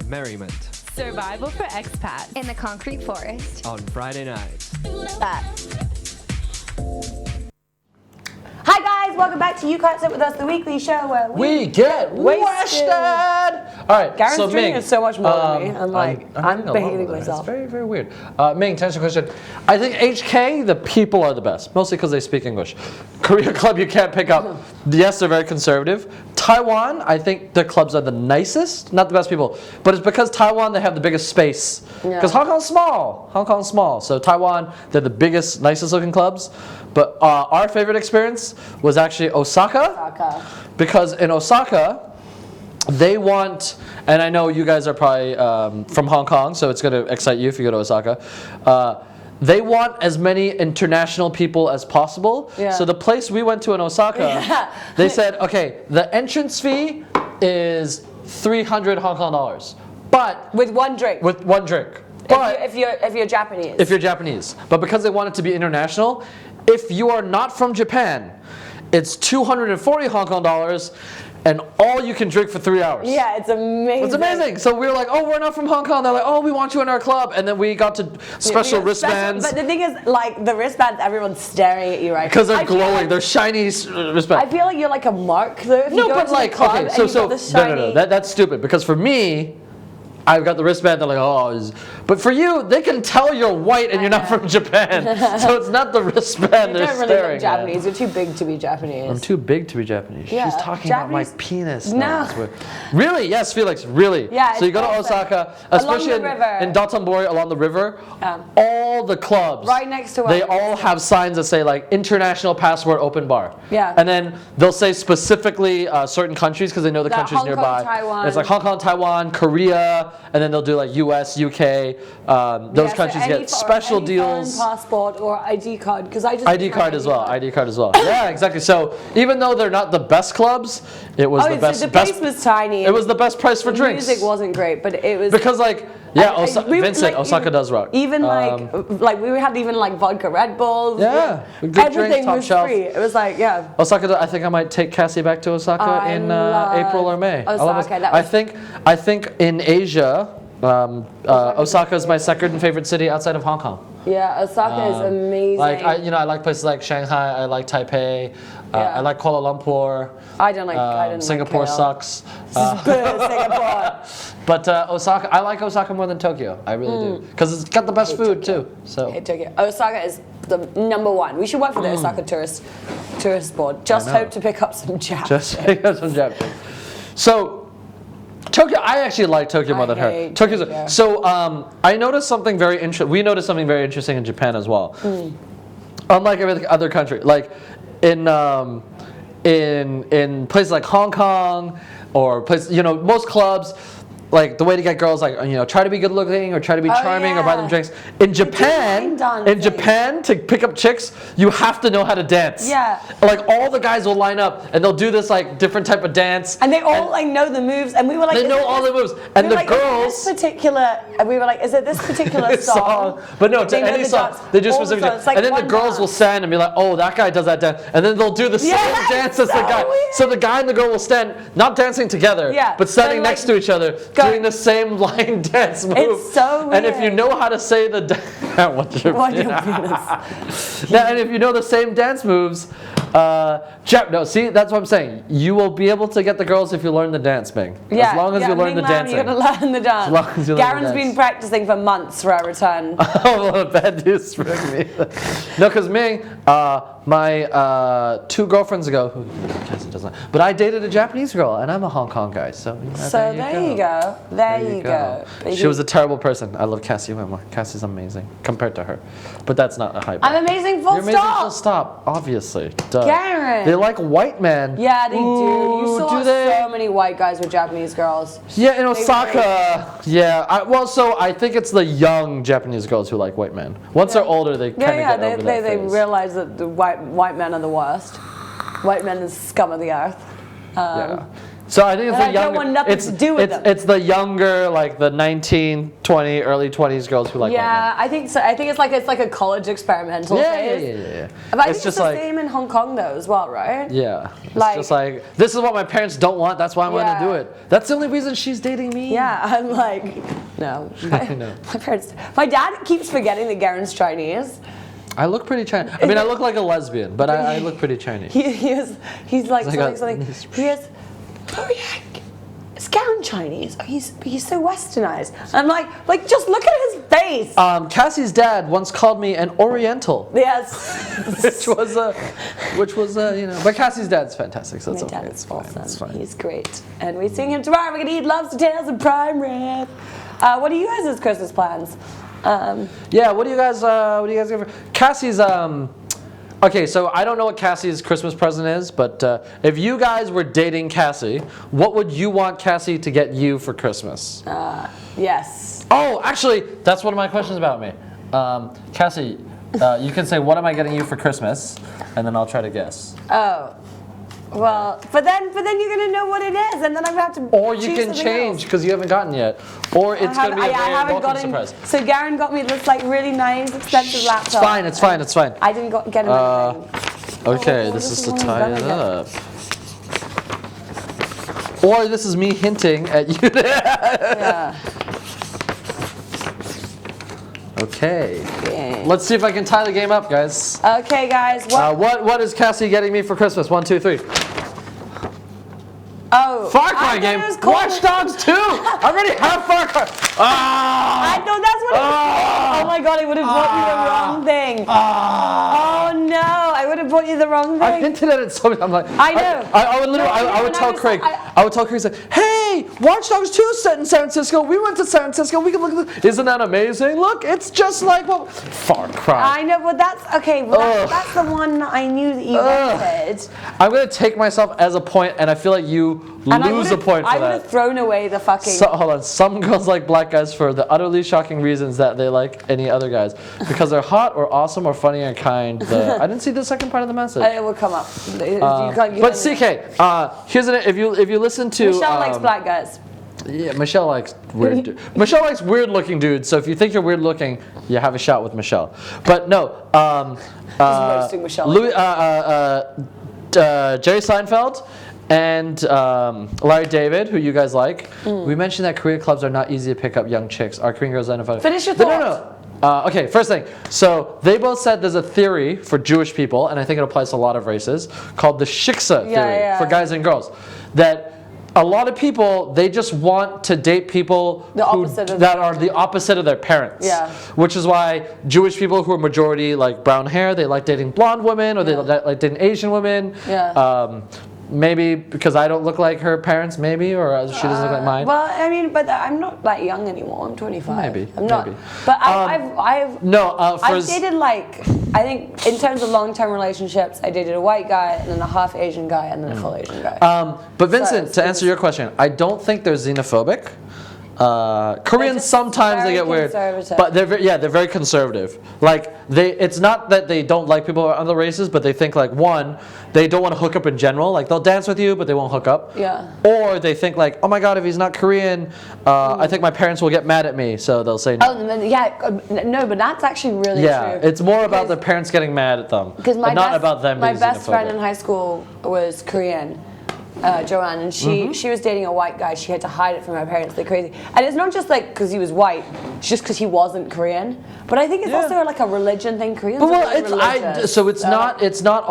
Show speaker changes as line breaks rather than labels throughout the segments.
merriment.
Survival for expats.
In the concrete forest.
On Friday nights.
Hi guys, welcome back to You Can't Sit With Us, the weekly show where
we get wasted. All right,
Garen's
so
drinking
Ming,
so much more than me. I'm behaving
alone.
myself.
It's very, very weird. Ming, to answer your question, I think HK, the people are the best, mostly because they speak English. Korea Club, you can't pick up. Yes, they're very conservative. Taiwan, I think the clubs are the nicest, not the best people, but it's because Taiwan, they have the biggest space. Because Hong Kong's small. So Taiwan, they're the biggest, nicest looking clubs. But our favorite experience was actually Osaka. Because in Osaka, they want, and I know you guys are probably from Hong Kong, so it's going to excite you if you go to Osaka. They want as many international people as possible. Yeah. So the place we went to in Osaka, they said, okay, the entrance fee is 300 Hong Kong dollars. But
with one drink.
With one drink. But
if you're Japanese.
If you're Japanese. But because they want it to be international, if you are not from Japan, it's 240 Hong Kong dollars. And all you can drink for 3 hours.
Yeah, it's amazing.
It's amazing. So we were like, oh, we're not from Hong Kong. They're like, oh, we want you in our club. And then we got to special wristbands.
But the thing is, like, the wristbands, everyone's staring at you, right?
Because they're glowing. Like, they're shiny wristbands.
I feel like you're like a mark, though. If you go to the club and you've got the shiny...
No. That's stupid. Because for me, I've got the wristband, they're like, oh. But for you, they can tell you're white and you're not from Japan. So it's not the wristband they're staring at. You don't really look
Japanese. You're too big to be Japanese.
I'm too big to be Japanese.
Yeah.
She's talking about my penis.
No.
Really? Yes, Felix, really.
Yeah,
so you go to Osaka, especially in Dotonbori along the river, all the clubs,
right next to
they all have signs that say like international passport open bar.
Yeah.
And then they'll say specifically certain countries because they know the countries nearby.
Taiwan.
It's like Hong Kong, Taiwan, Korea, and then they'll do like US, UK. Those countries get special deals.
Foreign passport or ID card, because I just
ID card as well. Yeah, exactly. So even though they're not the best clubs, it was the best.
So the place was tiny.
It was the best price for drinks.
The music wasn't great, but it was
because Vincent, Osaka does rock.
Even like we had even like vodka Red Bulls.
Yeah, good
everything
drinks, top
was
shelf.
free. It was like
Osaka. I think I might take Cassie back to Osaka in April or May.
Osaka.
I think in Asia. Osaka is my second favorite city outside of Hong Kong.
Yeah, Osaka is amazing.
Like I like places like Shanghai. I like Taipei. I like Kuala Lumpur.
I didn't
Singapore
like
sucks.
Singapore.
But Osaka, I like Osaka more than Tokyo. I really do, because it's got the best food too. So
Tokyo. Osaka is the #1. We should work for the Osaka tourist board. Just hope to pick up some Japanese.
So. Tokyo, I actually like Tokyo more than her.
Tokyo.
So I noticed something very interesting. We noticed something very interesting in Japan as well. Unlike every other country, like in places like Hong Kong or places, most clubs. Like the way to get girls, like try to be good looking or try to be charming or buy them drinks. In Japan, to pick up chicks, you have to know how to dance.
Yeah.
Like all the guys will line up and they'll do this like different type of dance.
And they all know the moves, and we were like,
they know all the moves. And the girls,
we were like, is it this particular song?
But no, to any song, they do specific dance. And then the girls will stand and be like, oh, that guy does that dance, and then they'll do the same dance as the guy. Weird. So the guy and the girl will stand, not dancing together, but standing next to each other. Doing the same line dance move.
It's so weird.
And if you know how to say the what's your penis? And if you know the same dance moves, see, that's what I'm saying. You will be able to get the girls if you learn the dance, Ming.
Yeah,
as long as you learn the dancing.
You're gonna learn the dance.
As long as you learn
Garen's been practicing for months for our return.
Oh, what a bad news for me. No, because Ming, my 2 girlfriends ago, who Cassie doesn't, but I dated a Japanese girl, and I'm a Hong Kong guy, so
there you go. There you go.
She was a terrible person. I love Cassie way more. Cassie's amazing compared to her, but that's not a hype.
I'm amazing. Full
You're amazing. Full stop. Obviously. Duh.
Garen.
They like white men.
Yeah, they do. You saw so many white guys with Japanese girls.
Yeah, in Osaka. I think it's the young Japanese girls who like white men. Once they're older, they kind of get over that
they
phase.
realize that the white men are the worst. White men is scum of the earth.
So I think it's the
I don't want nothing to do with them.
It's the younger, like the 19, 20, early 20s girls who like white men.
Yeah, I think so. I think it's like a college experimental phase.
Yeah.
But I think it's the same in Hong Kong though as well, right?
Yeah. It's just like, this is what my parents don't want, that's why I'm going to do it. That's the only reason she's dating me.
Yeah, I'm like, no. My dad keeps forgetting that Garen's Chinese.
I look pretty Chinese. I mean, I look like a lesbian, but I look pretty Chinese.
He's like something. He has, oh yeah, is Garen Chinese? Oh, he's so westernized. I'm like just look at his face.
Cassie's dad once called me an Oriental.
Yes.
which was but Cassie's dad's fantastic, so it's okay.
It's awesome. It's fine. He's great, and we sing him tomorrow. We're gonna eat lobster tails and prime rib. What are you guys' Christmas plans?
Yeah, what do you guys give her? Cassie's okay, so I don't know what Cassie's Christmas present is, but if you guys were dating Cassie, what would you want Cassie to get you for Christmas?
Yes.
Oh, actually, that's one of my questions about me. Cassie, you can say, what am I getting you for Christmas? And then I'll try to guess.
Oh. Well, but then you're gonna know what it is, and then I'm gonna have to.
Or you can change because you haven't gotten yet, or it's gonna be a very welcome surprise.
So Garen got me this like really nice, expensive laptop.
It's fine.
I didn't get him anything.
Okay, this is to tie it up. Or this is me hinting at you.
Yeah.
Okay. Let's see if I can tie the game up, guys.
Okay, guys.
What is Cassie getting me for Christmas? 1, 2, 3.
Oh.
Far Cry game. Watch Dogs 2. I already have Far Cry.
I know that's what it was. Oh my god, I would have bought you the wrong thing. Oh no, I would have bought you the wrong thing.
I hinted at it so much. I'm like,
I know.
I would literally, I would tell Craig, like, hey, Watch Dogs 2 set in San Francisco. We went to San Francisco. We can look at this. Isn't that amazing? Look, it's just like Far Cry.
I know, but that's okay. Well, that's the one I knew that you wanted.
I'm gonna take myself as a point, and I feel like you lose a point for that.
I would have thrown away the fucking.
Hold on. Some girls like black guys for the utterly shocking reasons that they like any other guys, because they're hot or awesome or funny and kind. I didn't see the second part of the message.
It will come up.
But CK, here's if you listen to
Michelle likes black guys.
Yeah, Michelle likes weird. Michelle likes weird-looking dudes. So if you think you're weird-looking, you have a shot with Michelle. But no,
roasting Michelle.
Jerry Seinfeld and Larry David, who you guys like. We mentioned that Korea clubs are not easy to pick up young chicks. Are Korean girls identified?
Finish your thought.
No. Okay, first thing. So they both said there's a theory for Jewish people, and I think it applies to a lot of races, called the shiksa theory for guys and girls. That a lot of people, they just want to date people that are the opposite of their parents. Yeah. Which is why Jewish people who are majority like brown hair, they like dating blonde women, or they like dating Asian women. Yeah. Maybe because I don't look like her parents, maybe, or she doesn't look like mine.
Well, I mean, but I'm not that young anymore. I'm 25.
Maybe.
I'm not. But I've dated like, I think in terms of long-term relationships, I dated a white guy and then a half Asian guy and then a full Asian guy.
But Vincent, to answer your question, I don't think they're xenophobic. Koreans sometimes they get weird, but they're very conservative. Like it's not that they don't like people of other races, but they think like one, they don't want to hook up in general. Like they'll dance with you, but they won't hook up. Yeah. Or they think like, oh my god, if he's not Korean, I think my parents will get mad at me, so they'll say no.
Oh yeah, no, but that's actually really true.
Yeah, it's more about their parents getting mad at them, but not about them being xenophobic.
My best friend in high school was Korean. Joanne, and she was dating a white guy. She had to hide it from her parents. They're crazy, and it's not just like because he was white, it's just because he wasn't Korean. But I think it's also like a religion thing. Koreans are really
it's not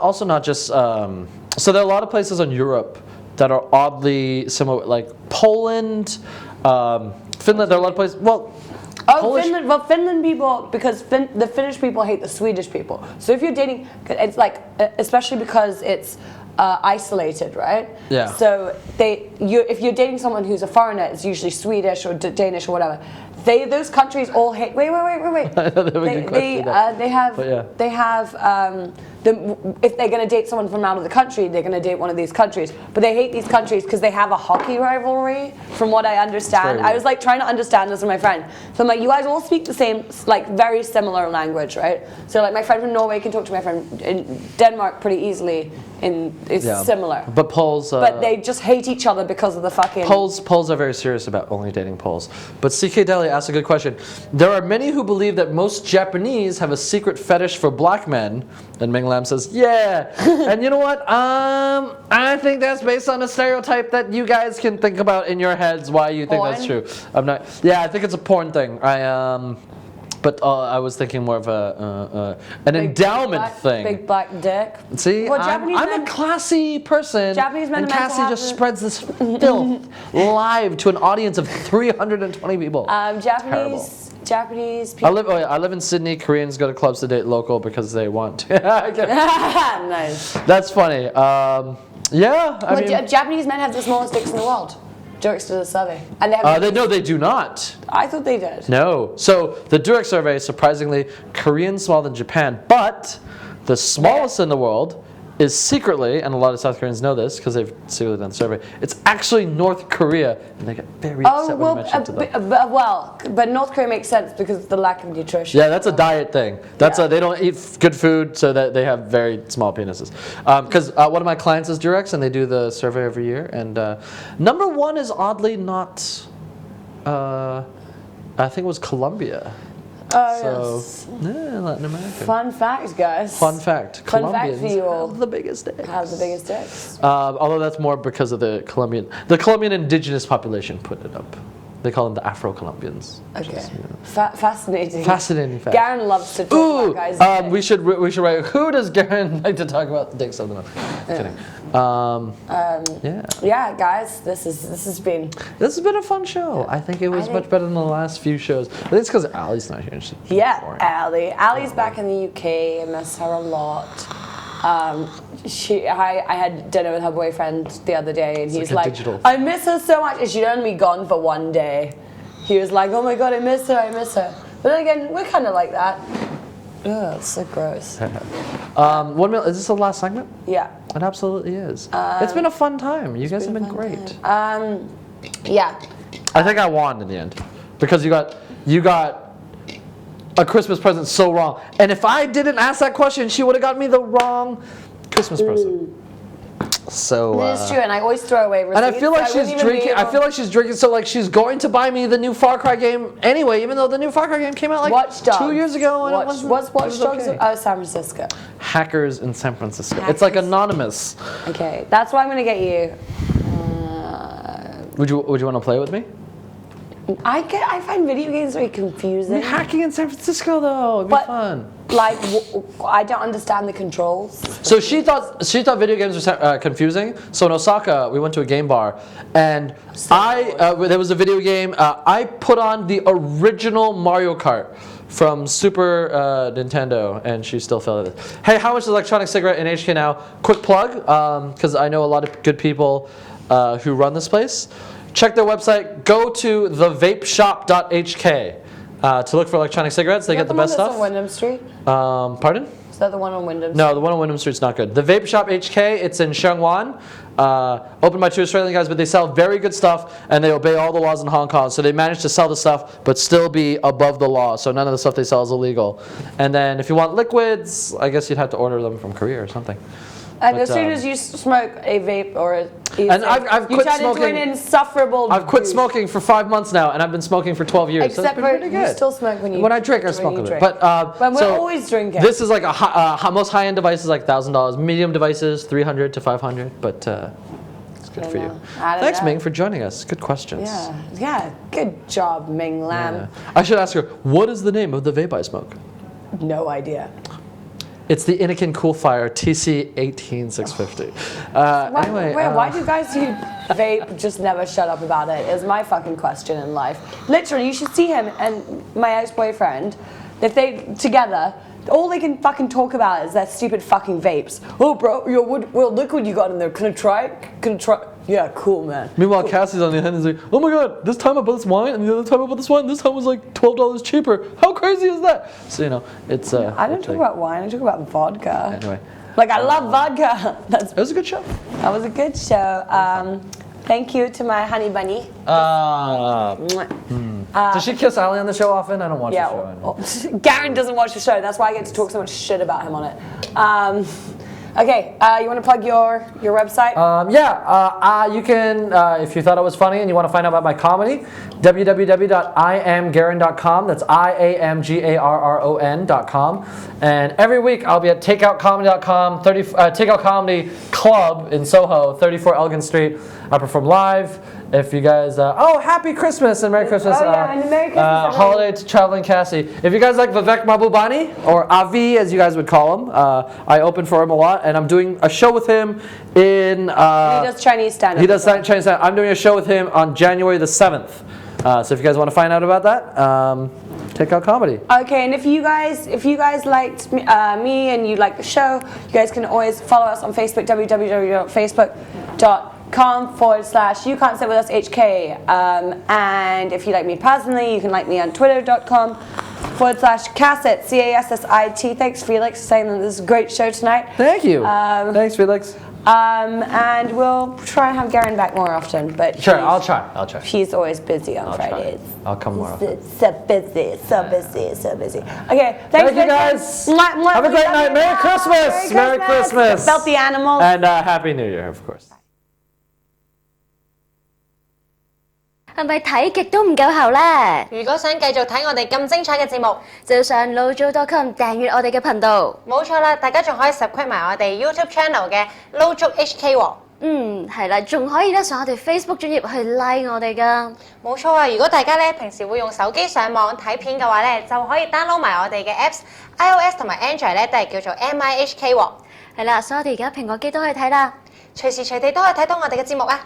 also not just. So there are a lot of places in Europe that are oddly similar, like Poland, Finland. There are a lot of places. Finland.
Well, Finland people, because the Finnish people hate the Swedish people. So if you're dating, it's like, especially because it's. Isolated, right? Yeah. So if you're dating someone who's a foreigner, it's usually Swedish or Danish or whatever. Those countries all hate. Wait. The if they're going to date someone from out of the country, they're going to date one of these countries. But they hate these countries because they have a hockey rivalry, from what I understand. I was like trying to understand this with my friend. So I'm like, you guys all speak the same, like very similar language, right? So like my friend from Norway can talk to my friend in Denmark pretty easily. It's similar.
But Poles...
but they just hate each other because of the fucking...
Poles are very serious about only dating Poles. But CK Deli asked a good question. There are many who believe that most Japanese have a secret fetish for black men. And Ming Lam says, yeah. And you know what? I think that's based on a stereotype that you guys can think about in your heads why you think that's true. I'm not... Yeah, I think it's a porn thing. But I was thinking more of an endowment thing.
Big black dick.
See,
well,
I'm a classy person.
Japanese men
and Cassie just spreads this filth live to an audience of 320 people. Japanese people. I live in Sydney. Koreans go to clubs to date local because they want to.
Nice.
That's funny. Yeah. I mean,
Japanese men have the smallest dicks in the world. Durex did a survey. And they
no, they do not.
I thought they did.
No. So the Durex survey, surprisingly, Koreans smaller than Japan, but the smallest in the world is secretly, and a lot of South Koreans know this because they've secretly done the survey, it's actually North Korea, and they get very upset when you mention it to them.
But North Korea makes sense because of the lack of nutrition.
Yeah, that's a diet thing. That's they don't eat good food, so that they have very small penises. Because one of my clients is Durex, and they do the survey every year, and number one is oddly not, I think it was Colombia.
Oh,
yes. Yeah, Latin America.
Fun fact, guys.
Fun fact.
Fun fact for you all.
Have the biggest dicks.
Have the biggest dicks.
Although that's more because of the Colombian indigenous population put it up. They call them the Afro-Colombians.
Okay. Is, fascinating.
Fascinating fact.
Garen loves to talk about guys.
We should write. Who does Garen like to talk about the dicks of the month? Kidding.
Yeah, guys, this has been
a fun show. I think it was much better than the last few shows. I think it's because Ali's not here.
Ali's back in the UK. I miss her a lot. I had dinner with her boyfriend the other day, and he's like, I miss her so much, and she'd only be gone for one day. He was like, oh my god, I miss her. But then again, we're kind of like that. Ugh, it's so gross.
1 minute, is this the last segment?
Yeah.
It absolutely is. It's been a fun time. You guys have been great.
Yeah.
I think I won in the end because you got a Christmas present so wrong. And if I didn't ask that question, she would have got me the wrong Christmas present. So
it's true, and I always throw away receipts. And
I feel like she's drinking. I feel like she's drinking. So like she's going to buy me the new Far Cry game anyway, even though the new Far Cry game came out like 2 years ago. And
what's Watch Dogs? Okay. Oh, San Francisco.
Hackers in San Francisco. It's like anonymous.
Okay, that's what I'm gonna get you.
Would you want to play with me?
I find video games very confusing.
Hacking in San Francisco though, it'd be fun.
Like, I don't understand the controls.
So she thought video games were confusing. So in Osaka, we went to a game bar, and there was a video game. I put on the original Mario Kart from Super Nintendo, and she still felt it. Hey, how much is electronic cigarette in HK now? Quick plug, because I know a lot of good people who run this place. Check their website. Go to thevapeshop.hk to look for electronic cigarettes. They get the best stuff.
Is that the one that's on Wyndham Street?
Pardon?
Is that the one on Wyndham Street?
No, the one on Wyndham Street's not good. The Vape Shop HK, it's in Sheungwan. Opened by 2 Australian guys, but they sell very good stuff, and they obey all the laws in Hong Kong. So they manage to sell the stuff, but still be above the law. So none of the stuff they sell is illegal. And then if you want liquids, I guess you'd have to order them from Korea or something.
And as soon as you smoke a vape or a
and I've quit smoking.
Into an insufferable.
I've quit smoking for 5 months now, and I've been smoking for 12 years.
Except
so it's been
you still smoke when you.
When I drink, I smoke a bit. But
we're always drinking.
This is like most high-end devices, like $1,000. Medium devices, $300 to $500. But it's good for you. Thanks, Ming, for joining us. Good questions.
Yeah. Good job, Ming Lam.
Yeah. I should ask her, what is the name of the vape I smoke?
No idea.
It's the Innikin Coolfire TC18650. Anyway,
why do guys who vape just never shut up about it? Is my fucking question in life. Literally, you should see him and my ex-boyfriend. If they together, all they can fucking talk about is their stupid fucking vapes. Oh, bro, what liquid you got in there? Can I try? Yeah, cool, man.
Meanwhile, Cassie's on the end and is like, oh my god, this time I bought this wine, and the other time I bought this wine, this time was like $12 cheaper. How crazy is that? So, you know, it's...
I don't talk about wine, I talk about vodka.
Anyway.
Like, I love vodka.
It was a good show.
That was a good show. Thank you to my honey bunny.
Does she kiss Ali on the show often? I don't watch the show anymore.
Garen doesn't watch the show. That's why I get to talk so much shit about him on it. Okay, you want to plug your website?
You can, if you thought it was funny and you want to find out about my comedy, www.iamgaron.com. That's IAMGARRON.com. And every week I'll be at takeoutcomedy.com, Takeout Comedy Club in Soho, 34 Elgin Street. I perform live. If you guys, happy Christmas and Merry Christmas.
And Merry Christmas.
Holiday to Traveling Cassie. If you guys like Vivek Mahbubani, or Avi as you guys would call him, I open for him a lot, and I'm doing a show with him in... he
does Chinese stand-up.
He does Chinese stand-up. I'm doing a show with him on January the 7th. So if you guys want to find out about that, Take Out Comedy.
Okay, and if you guys liked me and you like the show, you guys can always follow us on Facebook, www.facebook.com/you can't sit with us HK. And if you like me personally, you can like me on twitter.com/Cassit, CASSIT. Thanks, Felix, for saying that this is a great show tonight.
Thank you. Thanks, Felix.
And we'll try and have Garen back more often. But
sure, I'll try.
He's always busy on Fridays.
I'll come more often.
So busy. Okay, thank you guys.
Have a great night. Merry Christmas. Merry Christmas.
Felt the animal.
And Happy New Year, of course.
係咪睇極都唔夠喉呢？
如果想繼續睇我哋咁精彩嘅節目，
就要上 lojo.com 訂閱我哋嘅頻道。
冇錯啦，大家仲可以 subscribe 埋我哋 YouTube channel 嘅 Lojo HK 喎。
係啦，仲可以咧上我哋 Facebook 專頁去 like 我哋噶。
冇錯啊！如果大家咧平時會用手機上網睇片嘅話咧，就可以 download 埋我哋嘅 apps，iOS 同埋 Android 咧都係叫做 MIHK 喎。
係啦，所以我哋而家蘋果機都可以睇啦，
隨時隨地都可以睇到我哋嘅節目啊！